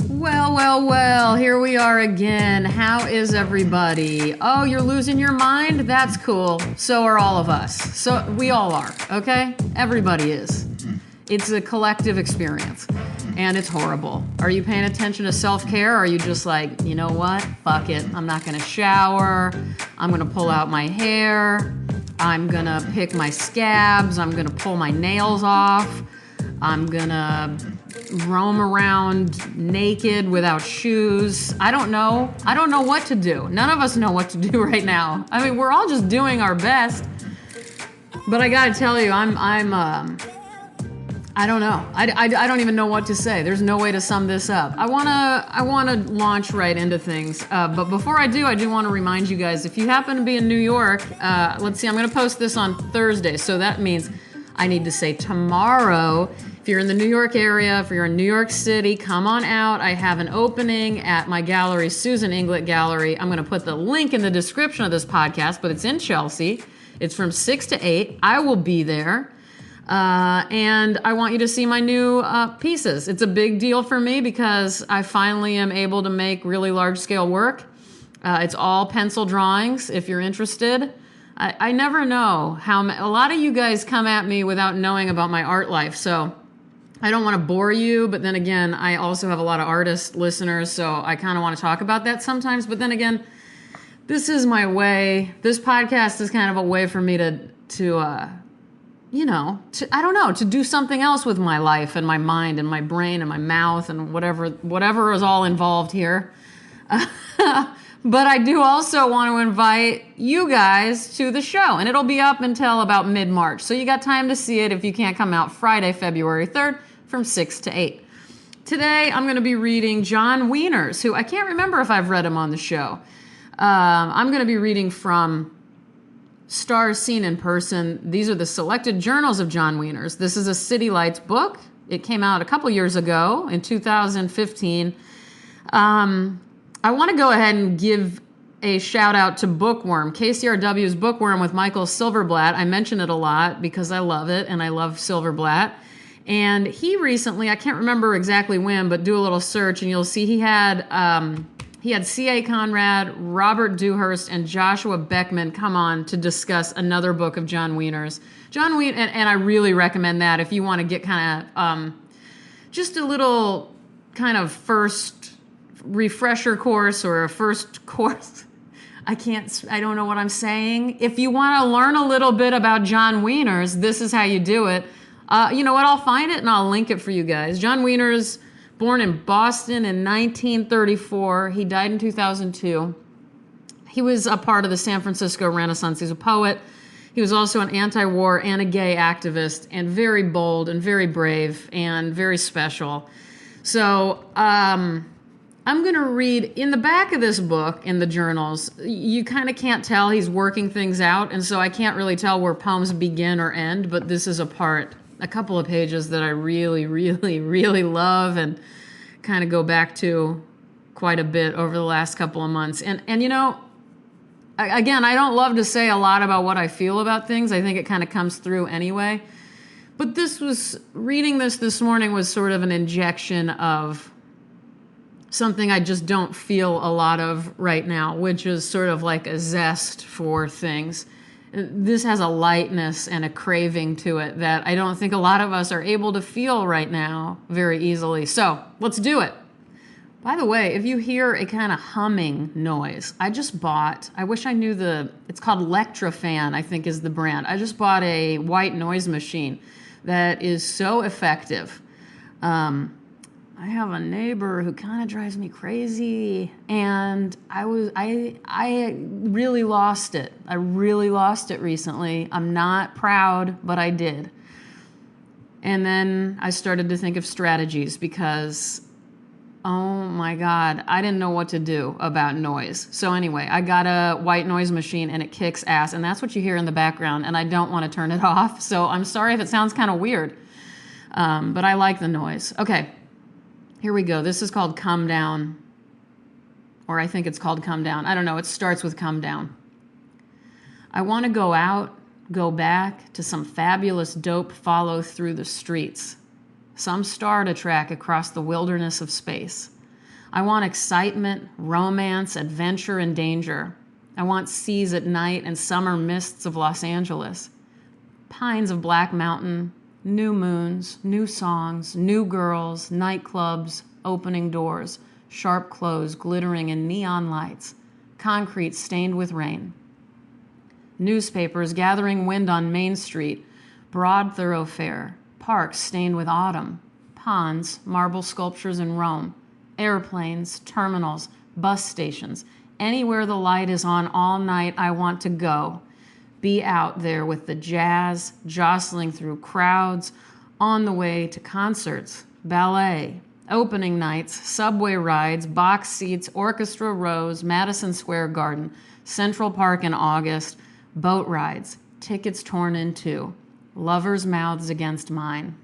Well, here we are again. How is everybody? Oh, you're losing your mind? That's cool. So are all of us. So we all are, okay? Everybody is. It's a collective experience, and it's horrible. Are you paying attention to self-care, or are you just like, you know what? Fuck it. I'm not gonna shower. I'm gonna pull out my hair. I'm gonna pick my scabs. I'm gonna pull my nails off. I'm gonna roam around naked without shoes. I don't know. I don't know what to do. None of us know what to do right now. I mean, we're all just doing our best. But I gotta tell you, I don't know. I don't even know what to say. There's no way to sum this up. I wanna launch right into things. But before I do want to remind you guys, if you happen to be in New York, let's see, I'm gonna post this on Thursday. So that means I need to say tomorrow. If you're in the New York area, if you're in New York City, come on out. I have an opening at my gallery, Susan Inglet Gallery. I'm going to put the link in the description of this podcast, but it's in Chelsea. It's from 6 to 8. I will be there. And I want you to see my new pieces. It's a big deal for me because I finally am able to make really large-scale work. It's all pencil drawings, if you're interested. I never know how a lot of you guys come at me without knowing about my art life, so I don't want to bore you, but then again, I also have a lot of artist listeners, so I kind of want to talk about that sometimes, but then again, this is my way. This podcast is kind of a way for me to do something else with my life and my mind and my brain and my mouth and whatever is all involved here. But I do also want to invite you guys to the show, and it'll be up until about mid-March. So you got time to see it if you can't come out Friday, February 3rd from 6 to 8. Today, I'm going to be reading John Wieners, who I can't remember if I've read him on the show. I'm going to be reading from Stars Seen in Person. These are the selected journals of John Wieners. This is a City Lights book. It came out a couple years ago in 2015. I want to go ahead and give a shout out to Bookworm, KCRW's Bookworm with Michael Silverblatt. I mention it a lot because I love it and I love Silverblatt. And he recently, I can't remember exactly when, but do a little search and you'll see he had C.A. Conrad, Robert Dewhurst, and Joshua Beckman come on to discuss another book of John Wieners. And I really recommend that if you want to get kind of just a little kind of first refresher course or a first course. I don't know what I'm saying. If you want to learn a little bit about John Wieners, this is how you do it. You know what? I'll find it and I'll link it for you guys. John Wieners, born in Boston in 1934. He died in 2002. He was a part of the San Francisco Renaissance. He's a poet. He was also an anti-war and a gay activist, and very bold and very brave and very special. So, I'm going to read, in the back of this book, in the journals, you kind of can't tell he's working things out, and so I can't really tell where poems begin or end, but this is a couple of pages that I really, really, really love and kind of go back to quite a bit over the last couple of months. And you know, again, I don't love to say a lot about what I feel about things. I think it kind of comes through anyway. But reading this morning was sort of an injection of something I just don't feel a lot of right now, which is sort of like a zest for things. This has a lightness and a craving to it that I don't think a lot of us are able to feel right now very easily. So let's do it. By the way, if you hear a kind of humming noise, I wish I knew it's called Electrofan, I think is the brand. I just bought a white noise machine that is so effective. I have a neighbor who kind of drives me crazy, and I really lost it. I really lost it recently. I'm not proud, but I did. And then I started to think of strategies because, oh my God, I didn't know what to do about noise. So anyway, I got a white noise machine and it kicks ass, and that's what you hear in the background, and I don't want to turn it off. So I'm sorry if it sounds kind of weird, but I like the noise. Okay. Here we go. This is called Come Down, or I think it's called Come Down. I don't know. It starts with Come Down. I want to go out, go back to some fabulous dope follow through the streets. Some star to track across the wilderness of space. I want excitement, romance, adventure, and danger. I want seas at night and summer mists of Los Angeles. Pines of Black Mountain, new moons, new songs, new girls, nightclubs, opening doors, sharp clothes glittering in neon lights, concrete stained with rain. Newspapers gathering wind on Main Street, broad thoroughfare, parks stained with autumn, ponds, marble sculptures in Rome, airplanes, terminals, bus stations. Anywhere the light is on all night, I want to go. Be out there with the jazz, jostling through crowds, on the way to concerts, ballet, opening nights, subway rides, box seats, orchestra rows, Madison Square Garden, Central Park in August, boat rides, tickets torn in two, lovers' mouths against mine.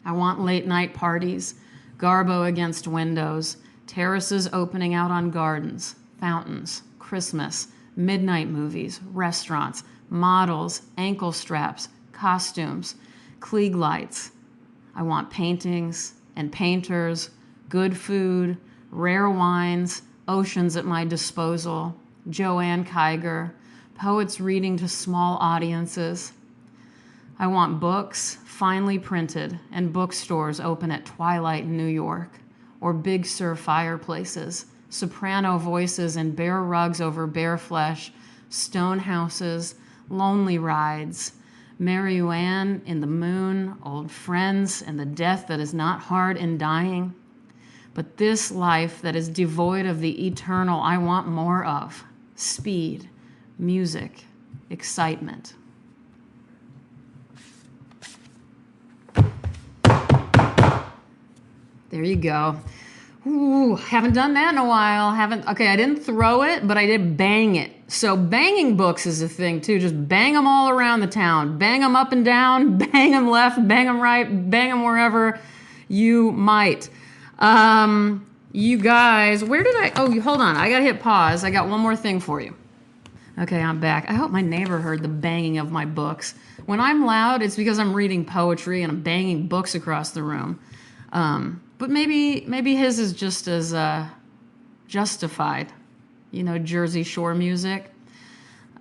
I want late night parties, Garbo against windows, terraces opening out on gardens, fountains, Christmas, midnight movies, restaurants, models, ankle straps, costumes, Klieg lights. I want paintings and painters, good food, rare wines, oceans at my disposal, Joanne Kiger, poets reading to small audiences. I want books finely printed and bookstores open at twilight in New York, or Big Sur fireplaces, soprano voices and bare rugs over bare flesh, stone houses, lonely rides, Mary Ann in the moon, old friends, and the death that is not hard in dying. But this life that is devoid of the eternal, I want more of. Speed, music, excitement. There you go. Ooh, haven't done that in a while. Okay, I didn't throw it, but I did bang it. So banging books is a thing too. Just bang them all around the town. Bang them up and down, bang them left, bang them right, bang them wherever you might. You guys, hold on. I gotta hit pause. I got one more thing for you. Okay, I'm back. I hope my neighbor heard the banging of my books. When I'm loud, it's because I'm reading poetry and I'm banging books across the room. But maybe his is just as justified, Jersey Shore music.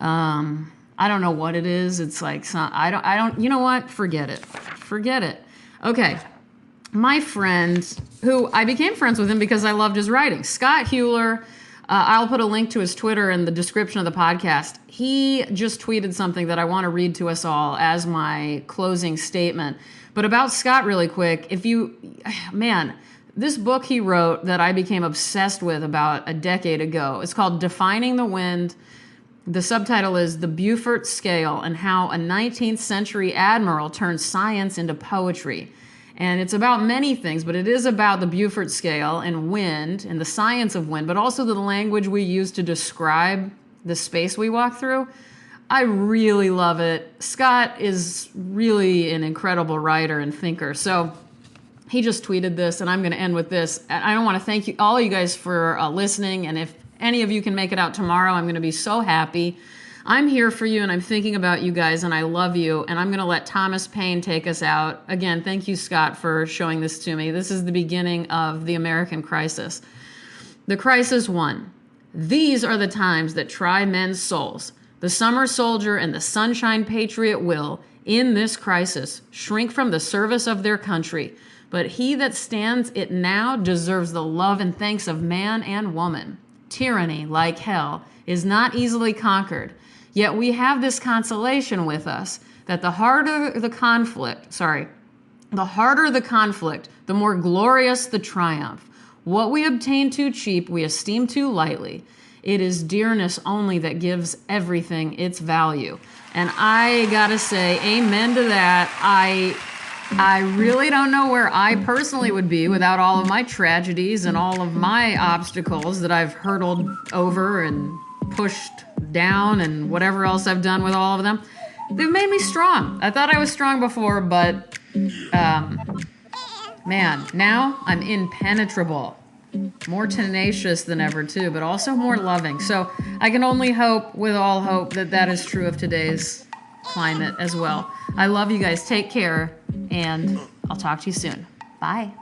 I don't know what it is. It's like I don't. You know what? Forget it. Okay, my friend, who I became friends with him because I loved his writing, Scott Hewler. I'll put a link to his Twitter in the description of the podcast. He just tweeted something that I want to read to us all as my closing statement. But about Scott really quick, this book he wrote that I became obsessed with about a decade ago, it's called Defining the Wind. The subtitle is The Beaufort Scale and How a 19th Century Admiral Turned Science into Poetry. And it's about many things, but it is about the Beaufort Scale and wind and the science of wind, but also the language we use to describe the space we walk through. I really love it. Scott is really an incredible writer and thinker. So he just tweeted this, and I'm going to end with this. I want to thank all you guys for listening, and if any of you can make it out tomorrow, I'm going to be so happy. I'm here for you, and I'm thinking about you guys, and I love you, and I'm going to let Thomas Paine take us out. Again, thank you, Scott, for showing this to me. This is the beginning of the American crisis. The crisis 1. These are the times that try men's souls. The summer soldier and the sunshine patriot will, in this crisis, shrink from the service of their country. But he that stands it now deserves the love and thanks of man and woman. Tyranny, like hell, is not easily conquered. Yet we have this consolation with us, that the harder the conflict, the more glorious the triumph. What we obtain too cheap, we esteem too lightly. It is dearness only that gives everything its value. And I gotta say, amen to that. I really don't know where I personally would be without all of my tragedies and all of my obstacles that I've hurdled over and pushed down and whatever else I've done with all of them. They've made me strong. I thought I was strong before, but now I'm impenetrable. More tenacious than ever, too, but also more loving. So I can only hope, with all hope, that is true of today's climate as well. I love you guys. Take care, and I'll talk to you soon. Bye.